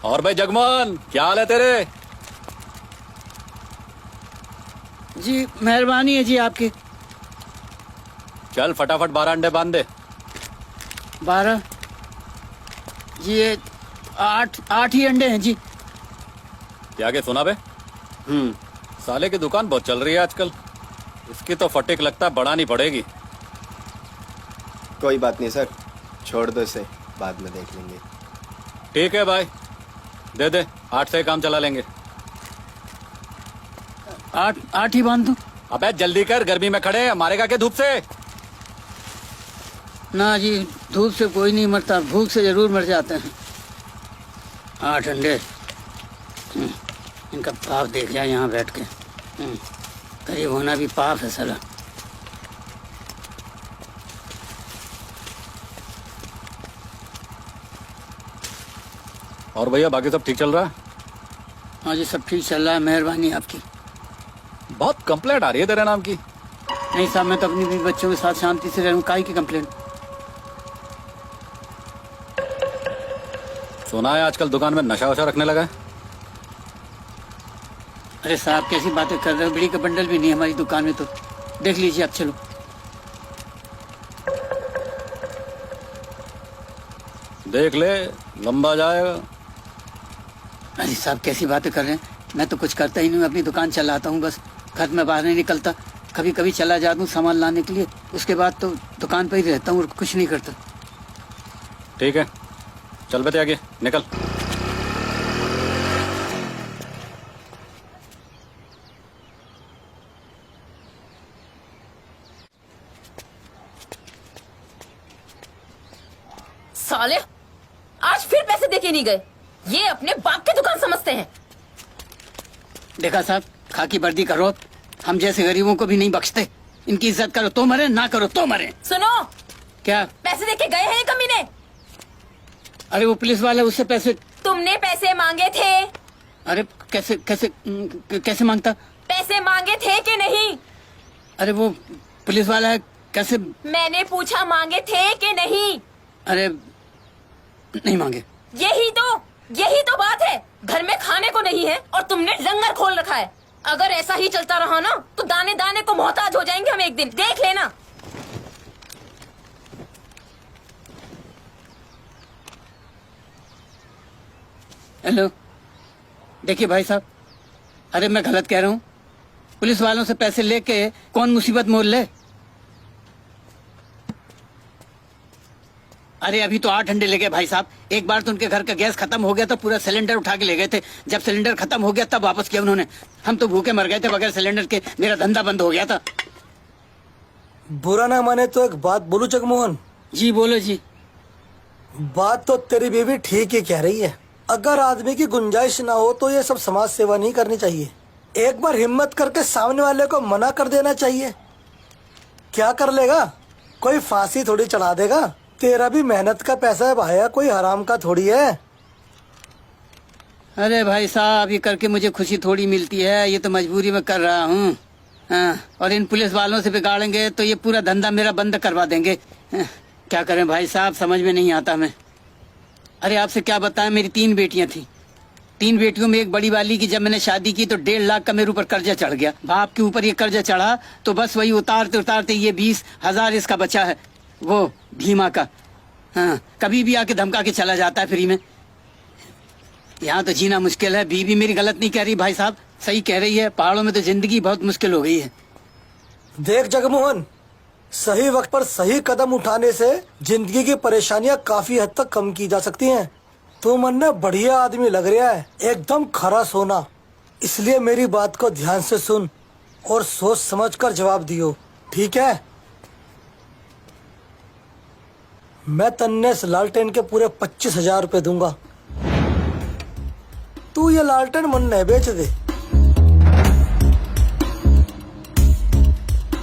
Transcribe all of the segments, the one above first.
और भाई जगमोहन, क्या हाल है तेरे? जी मेहरबानी है जी आपकी। चल फटाफट 12 अंडे बांध दे। 12 जी, ये 8 ही अंडे हैं जी। क्या के सुना बे? साले की दुकान बहुत चल रही है आजकल। इसकी तो फटीक लगता है बढ़ानी पड़ेगी। कोई बात नहीं सर, छोड़ दो इसे, बाद में देख लेंगे। ठीक है भाई, दे दे, 8 से ही काम चला लेंगे। 8 ही बांध दूं? अबे जल्दी कर, गर्मी में खड़े हैं, मारेगा क्या धूप से? ना जी, धूप से कोई नहीं मरता, भूख से जरूर मर जाते हैं। 8 अंडे, इनका पाप देख जाए यहाँ बैठ के। गरीब होना भी पाप है साला। और भैया बाकी सब ठीक चल रहा है? हाँ जी, सब ठीक चल रहा है, मेहरबानी आपकी। बहुत कंप्लेंट आ रही है तेरे नाम की। नहीं साहब, मैं तो अपनी भी बच्चों के साथ शांति से रहूं, काहे की कंप्लेंट? सुना है आजकल दुकान में नशा वशा रखने लगा है। अरे साहब कैसी बातें कर रहे हो, बीड़ी का बंडल भी नहीं है हमारी दुकान में, तो देख लीजिए आप। चलो देख ले, लंबा जाएगा। अरे साहब कैसी बातें कर रहे हैं, मैं तो कुछ करता ही नहीं, मैं अपनी दुकान चलाता हूँ बस। घर में बाहर नहीं निकलता, कभी कभी चला जाता हूँ सामान लाने के लिए, उसके बाद तो दुकान पर ही रहता हूँ और कुछ नहीं करता। ठीक है, चल बेटे आगे निकल। साले आज फिर पैसे देके नहीं गए। ये अपने बाप की दुकान समझते हैं। देखा साहब, खाकी वर्दी का रौब हम जैसे गरीबों को भी नहीं बख्शते। इनकी इज्जत करो तो मरे, ना करो तो मरे। सुनो, क्या? पैसे देके गए हैं ये कमीने? अरे वो पुलिस वाला, उससे पैसे। तुमने पैसे मांगे थे? अरे कैसे कैसे कैसे मांगता? पैसे मांगे थे कि नहीं? अरे वो पुलिस वाला है, कैसे? मैंने पूछा मांगे थे कि नहीं? अरे नहीं मांगे। यही तो बात है। घर में खाने को नहीं है और तुमने लंगर खोल रखा है। अगर ऐसा ही चलता रहा ना तो दाने दाने को मोहताज हो जाएंगे हम एक दिन, देख लेना। हेलो, देखिए भाई साहब, अरे मैं गलत कह रहा हूँ? पुलिस वालों से पैसे लेके कौन मुसीबत मोल ले? अरे अभी तो 8 अंडे ले गए भाई साहब। एक बार तो उनके घर का गैस खत्म हो गया तो पूरा सिलेंडर उठा के ले गए थे। जब सिलेंडर खत्म हो गया तब वापस किया उन्होंने। हम तो भूखे मर गए थे बगैर सिलेंडर के, मेरा धंधा बंद हो गया था। बुरा ना माने तो एक बात बोलूं जगमोहन? जी बोलो जी। बात तो तेरी बीवी ठीक ही कह रही है। अगर आदमी की गुंजाइश ना हो तो ये सब समाज सेवा नहीं करनी चाहिए। एक बार हिम्मत करके सामने वाले को मना कर देना चाहिए। क्या कर लेगा? कोई फांसी थोड़ी चढ़ा देगा। तेरा भी मेहनत का पैसा है भाया, कोई हराम का थोड़ी है। अरे भाई साहब, ये करके मुझे खुशी थोड़ी मिलती है, ये तो मजबूरी में कर रहा हूँ। हाँ, और इन पुलिस वालों से बिगाड़ेंगे तो ये पूरा धंधा मेरा बंद करवा देंगे। क्या करें भाई साहब, समझ में नहीं आता मैं। अरे आपसे क्या बताएं, मेरी 3 बेटियां थी। 3 बेटियों में एक बड़ी वाली की जब मैंने शादी की तो 1.5 लाख का मेरे ऊपर कर्जा चढ़ गया। बाप के ऊपर ये कर्जा चढ़ा तो बस वही उतारते उतारते ये 20,000 इसका बचा है, वो भीमा का। हाँ, कभी भी आके धमका के चला जाता है फ्री में। यहाँ तो जीना मुश्किल है। बीवी मेरी गलत नहीं कह रही भाई साहब, सही कह रही है। पहाड़ों में तो जिंदगी बहुत मुश्किल हो गई है। देख जगमोहन, सही वक्त पर सही कदम उठाने से जिंदगी की परेशानियां काफी हद तक कम की जा सकती हैं। तू मन में बढ़िया आदमी लग रहा है, एकदम खरा सोना। इसलिए मेरी बात को ध्यान से सुन और सोच समझ कर जवाब दियो, ठीक है? मैं तन्ने इस लालटेन के पूरे 25,000 रुपए दूंगा। तू ये लालटेन मन बेच दे।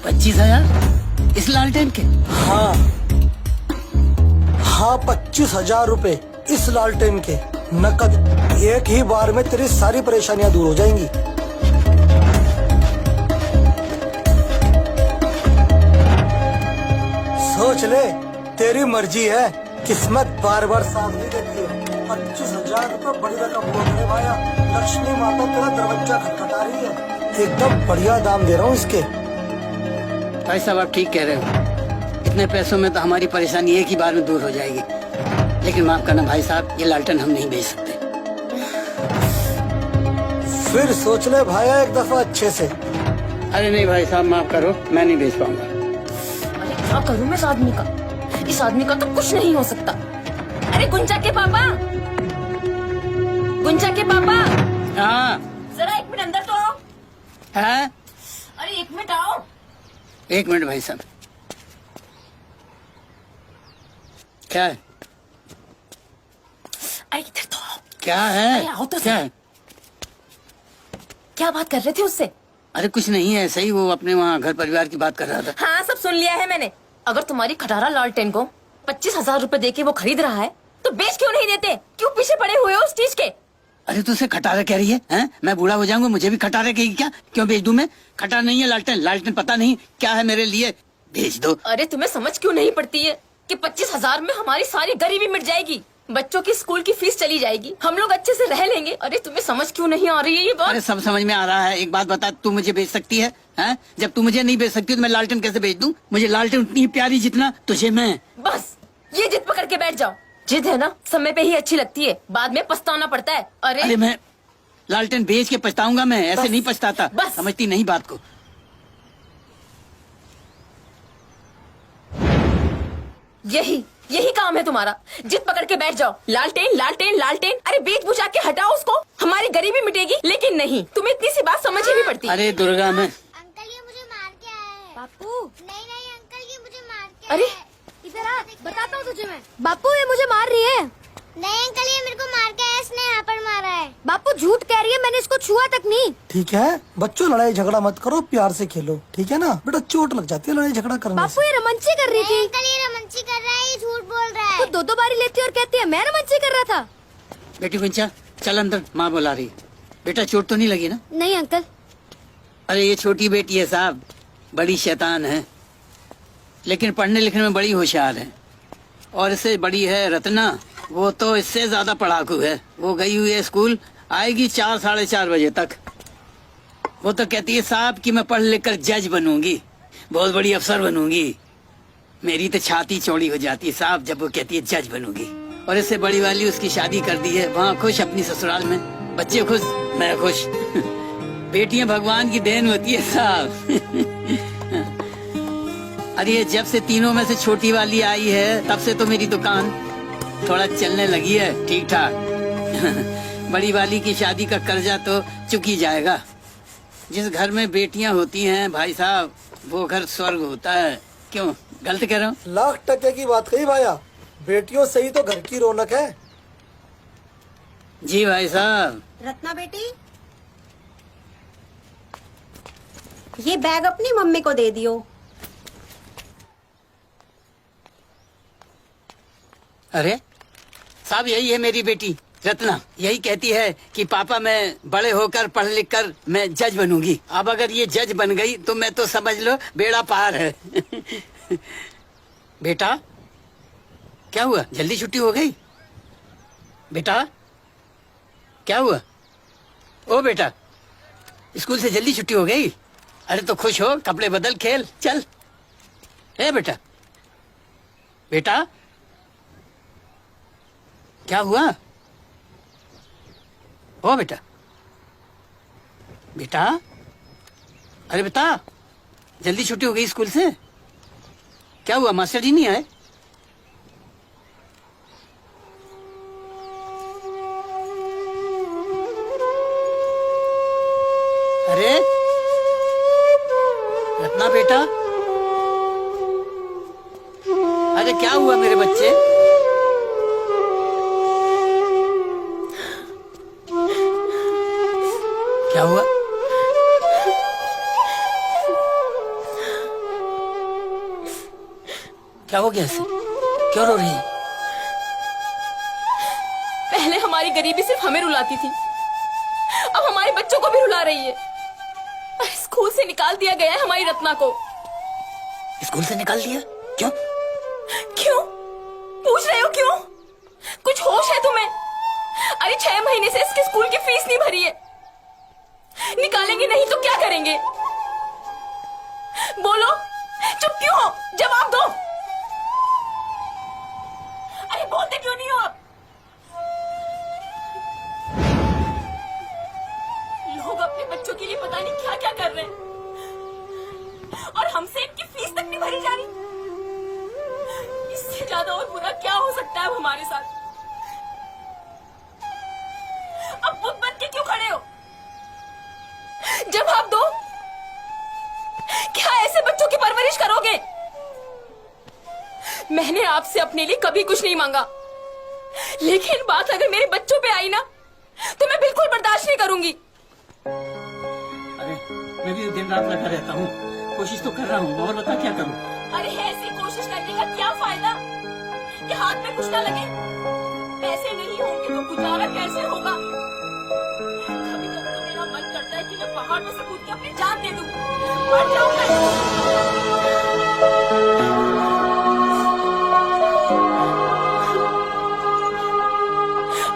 25,000 इस लालटेन के? हाँ 25,000 रुपए इस लालटेन के नकद। एक ही बार में तेरी सारी परेशानियां दूर हो जाएंगी। सोच ले, तेरी मर्जी है। किस्मत बार बार साथ नहीं देती है। 25,000 रुपये बड़ी रकम हो गए भाया। लक्ष्मी माता तेरा दरवाजा खटखटा रही है। एकदम बढ़िया दाम दे रहा हूँ इसके। भाई साहब आप ठीक कह रहे हो, इतने पैसों में तो हमारी परेशानी एक ही बार में दूर हो जाएगी। लेकिन माफ करना भाई साहब, ये लालटेन हम नहीं बेच सकते। फिर सोच ले भाया एक दफा अच्छे से। अरे नहीं भाई साहब माफ करो, मैं नहीं बेच पाऊंगा। अरे क्या करूं मैं इस आदमी का तो कुछ नहीं हो सकता। अरे गुंजा के पापा, हाँ जरा 1 मिनट अंदर तो आओ। है? अरे 1 मिनट आओ। 1 मिनट भाई साहब। क्या है? अरे इधर तो आओ। क्या है? अरे आओ तो क्या सही। है? क्या बात कर रहे थे उससे? अरे कुछ नहीं है, ऐसे ही वो अपने वहाँ घर परिवार की बात कर रहा था। हाँ सब सुन लिया है मैंने। अगर तुम्हारी खटारा लालटेन को 25,000 रुपए देके वो खरीद रहा है तो बेच क्यों नहीं देते? क्यों पीछे पड़े हुए हो उस चीज के? अरे तू उसे खटारा कह रही है, हैं? मैं बूढ़ा हो जाऊंगा, मुझे भी खटारा कहेगी क्या? क्यों बेच दूं मैं? खटारा नहीं है लालटेन, लालटेन पता नहीं क्या है मेरे लिए। भेज दो। अरे तुम्हें समझ क्यों नहीं पड़ती है कि 25,000 में हमारी सारी गरीबी मिट जाएगी, बच्चों की स्कूल की फीस चली जाएगी, हम लोग अच्छे से रह लेंगे। अरे तुम्हें समझ क्यों नहीं आ रही है ये बात? अरे सब समझ में आ रहा है। एक बात बता, तू मुझे बेच सकती है? हैं? जब तू मुझे नहीं बेच सकती तो मैं लालटेन कैसे बेच दूं? मुझे लालटेन उतनी ही प्यारी जितना तुझे मैं। बस ये जिद पकड़ के बैठ जाओ। जिद है ना समय पे ही अच्छी लगती है, बाद में पछताना पड़ता है। अरे मैं लालटेन बेच के पछताऊंगा? मैं ऐसे बस, नहीं पछताता। बस। समझती नहीं बात को। यही काम है तुम्हारा, जिद पकड़ के बैठ जाओ। लालटेन लालटेन लालटेन, अरे बेच बुझा के हटाओ उसको, हमारी गरीबी मिटेगी। लेकिन नहीं, तुम्हें इतनी सी बात समझ ही नहीं पड़ती। अरे दुर्गा मैं अंकल ये मुझे मार के आया है। बापू नहीं नहीं अंकल ये मुझे मार के अरे आया है। इधर आ, बताता हूँ तुझे मैं। बापू ये मुझे मार रही है। नहीं अंकल ये मेरे को मार के आया, इसने यहाँ पर मारा है। बापू झूठ कह रही है, मैंने इसको छुआ तक नहीं। ठीक है बच्चों, लड़ाई झगड़ा मत करो, प्यार से खेलो, ठीक है ना बेटा? चोट लग जाती है लड़ाई झगड़ा करने बापू से। ये रमंची कर रही थी। अंकल ये रमंची कर रहा है, ये झूठ बोल रहा है। तो 2-2 बारी लेती और कहती है मैं रमंची कर रहा था। बेटी गुंचा चल अंदर, माँ बुला रही है। बेटा चोट तो नहीं लगी ना? नहीं अंकल। अरे ये छोटी बेटी है साहब, बड़ी शैतान है, लेकिन पढ़ने लिखने में बड़ी होशियार है। और इससे बड़ी है रत्ना, वो तो इससे ज्यादा पढ़ाकू है। वो गई हुई है स्कूल, आएगी 4 साढ़े 4 बजे तक। वो तो कहती है साहब कि मैं पढ़ लिख कर जज बनूंगी, बहुत बड़ी अफसर बनूंगी। मेरी तो छाती चौड़ी हो जाती है साहब जब वो कहती है जज बनूंगी। और इससे बड़ी वाली उसकी शादी कर दी है, वहाँ खुश अपनी ससुराल में, बच्चे खुश, मैं खुश। बेटियां भगवान की देन होती है साहब। अरे ये जब से तीनों में से छोटी वाली आई है तब से तो मेरी दुकान थोड़ा चलने लगी है ठीक ठाक। बड़ी वाली की शादी का कर्जा तो चुक ही जाएगा। जिस घर में बेटियां होती हैं भाई साहब, वो घर स्वर्ग होता है। क्यों गलत कह रहा हूँ? 1,00,000% की बात कही भाया। बेटियों से ही तो घर की रौनक है। जी भाई साहब। रत्ना बेटी, ये बैग अपनी मम्मी को दे दियो। अरे साहब यही है मेरी बेटी रत्ना, यही कहती है कि पापा मैं बड़े होकर पढ़ लिख कर मैं जज बनूंगी। अब अगर ये जज बन गई तो मैं तो समझ लो बेड़ा पार है। बेटा क्या हुआ, जल्दी छुट्टी हो गई? बेटा क्या हुआ? ओ बेटा स्कूल से जल्दी छुट्टी हो गई? अरे तो खुश हो, कपड़े बदल, खेल चल। है बेटा, बेटा क्या हुआ? ओ बेटा, बेटा अरे बता, जल्दी छुट्टी हो गई स्कूल से? क्या हुआ, मास्टर जी नहीं आए? अरे रत्ना बेटा, अरे क्या हुआ मेरे बच्चे? क्या हुआ? क्या हो गया इसे? क्यों रो रही है? पहले हमारी गरीबी सिर्फ हमें रुलाती थी, अब हमारे बच्चों को भी रुला रही है। स्कूल से निकाल दिया गया है हमारी रत्ना को। स्कूल से निकाल दिया? क्यों? क्यों? पूछ रहे हो क्यों? कुछ होश है तुम्हें? अरे 6 महीने से इसके स्कूल की फीस नहीं भरी है। निकालेंगे नहीं तो क्या करेंगे? बोलो, चुप क्यों हो? जवाब दो। अरे बोलते क्यों नहीं हो आप? लोग अपने बच्चों के लिए पता नहीं क्या क्या कर रहे हैं और हमसे इनकी फीस तक नहीं भरी जा रही। इससे ज्यादा और बुरा क्या हो सकता है अब हमारे साथ? अब बुत बन के क्यों खड़े हो? जवाब दो। क्या ऐसे बच्चों की परवरिश करोगे? मैंने आपसे अपने लिए कभी कुछ नहीं मांगा, लेकिन बात अगर मेरे बच्चों पे आई ना तो मैं बिल्कुल बर्दाश्त नहीं करूंगी। अरे मैं भी दिन रात लगा रहता हूँ, कोशिश तो कर रहा हूँ, और बता क्या करूँ? अरे ऐसी कोशिश करने का क्या फायदा कि हाथ में कुछ ना लगे? पैसे नहीं होंगे तो गुजारा कैसे होगा? कभी कभी तो मेरा मन करता है कि मैं पहाड़ में से कूद के अपनी जान दे दूं, मर जाऊं मैं।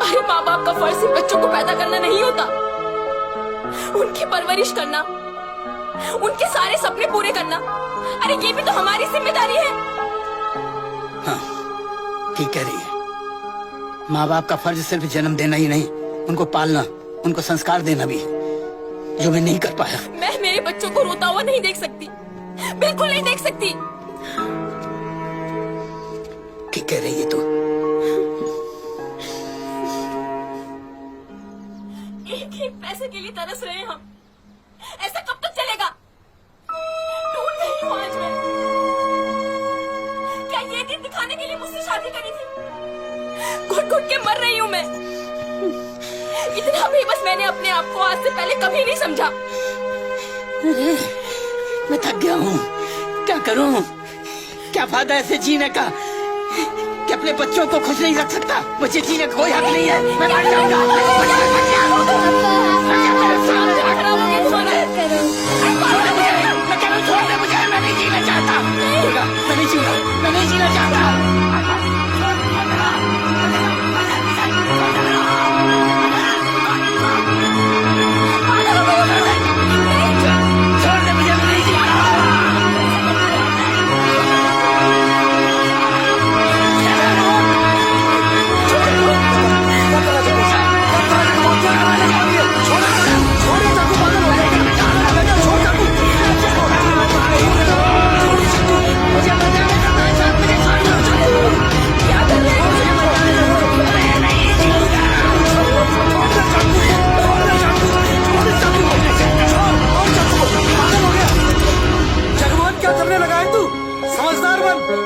अरे माँ बाप का फर्ज सिर्फ बच्चों को पैदा करना नहीं होता, उनकी परवरिश करना, उनके सारे सपने पूरे करना, अरे ये भी तो हमारी जिम्मेदारी है। हाँ, ठीक कह रही है। माँ बाप का फर्ज सिर्फ जन्म देना ही नहीं, उनको पालना, उनको संस्कार देना भी है, जो मैं नहीं कर पाया। मैं मेरे बच्चों को रोता हुआ नहीं देख सकती, बिल्कुल नहीं देख सकती। ठीक कह रही है तू। एक एक पैसे के लिए तरस रहे हैं हम। ऐसा कब तक चलेगा? ढूंढ रही हूँ आज मैं। क्या ये दिन दिखाने के लिए मुझसे शादी करी थी? घुट घुट के मर रही हूँ मैं। इतना भी बस मैंने अपने आप को आज से पहले कभी नहीं समझा। मैं थक गया हूँ, क्या करूँ? क्या फायदा ऐसे जीने का कि अपने बच्चों को खुश नहीं रख सकता? मुझे जीने का कोई हक नहीं है, मैं मर जाऊंगा। मैं नहीं जीना चाहता, मैं नहीं जीना चाहता।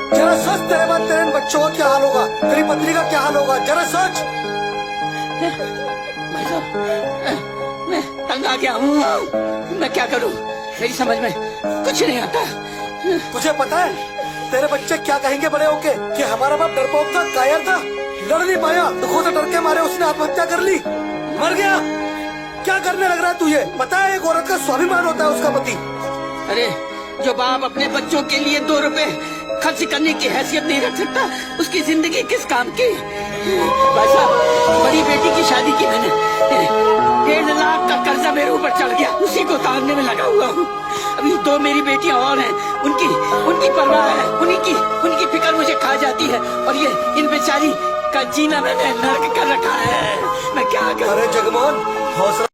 जरा सोच, तेरे बाद तेरे बच्चों का क्या हाल होगा, तेरी पत्नी का क्या हाल होगा, जरा सोच। मैं तंग आ गया हूँ, मैं क्या करूँ? मेरी समझ में कुछ नहीं आता। तुझे पता है तेरे बच्चे क्या कहेंगे बड़े होके कि हमारा बाप डरपोक था, कायर था, लड़ नहीं पाया तो खुद डर के मारे उसने आत्महत्या कर ली, मर गया। क्या करने लग रहा है तुझे? पता है एक औरत का स्वाभिमान होता है उसका पति। अरे जो बाप अपने बच्चों के लिए 2 रुपए खर्च करने की हैसियत नहीं रख सकता, उसकी जिंदगी किस काम की? भाई साहब, बड़ी बेटी की शादी की मैंने, 1.5 लाख का कर्जा मेरे ऊपर चढ़ गया, उसी को उतारने में लगा हुआ हूँ। अभी 2 मेरी बेटियां और हैं, उनकी परवाह है, उनकी फिक्र मुझे खा जाती है, और ये इन बेचारी का जीना मैंने नर्क कर रखा है। मैं क्या करूं? अरे जगमोहन, हौसला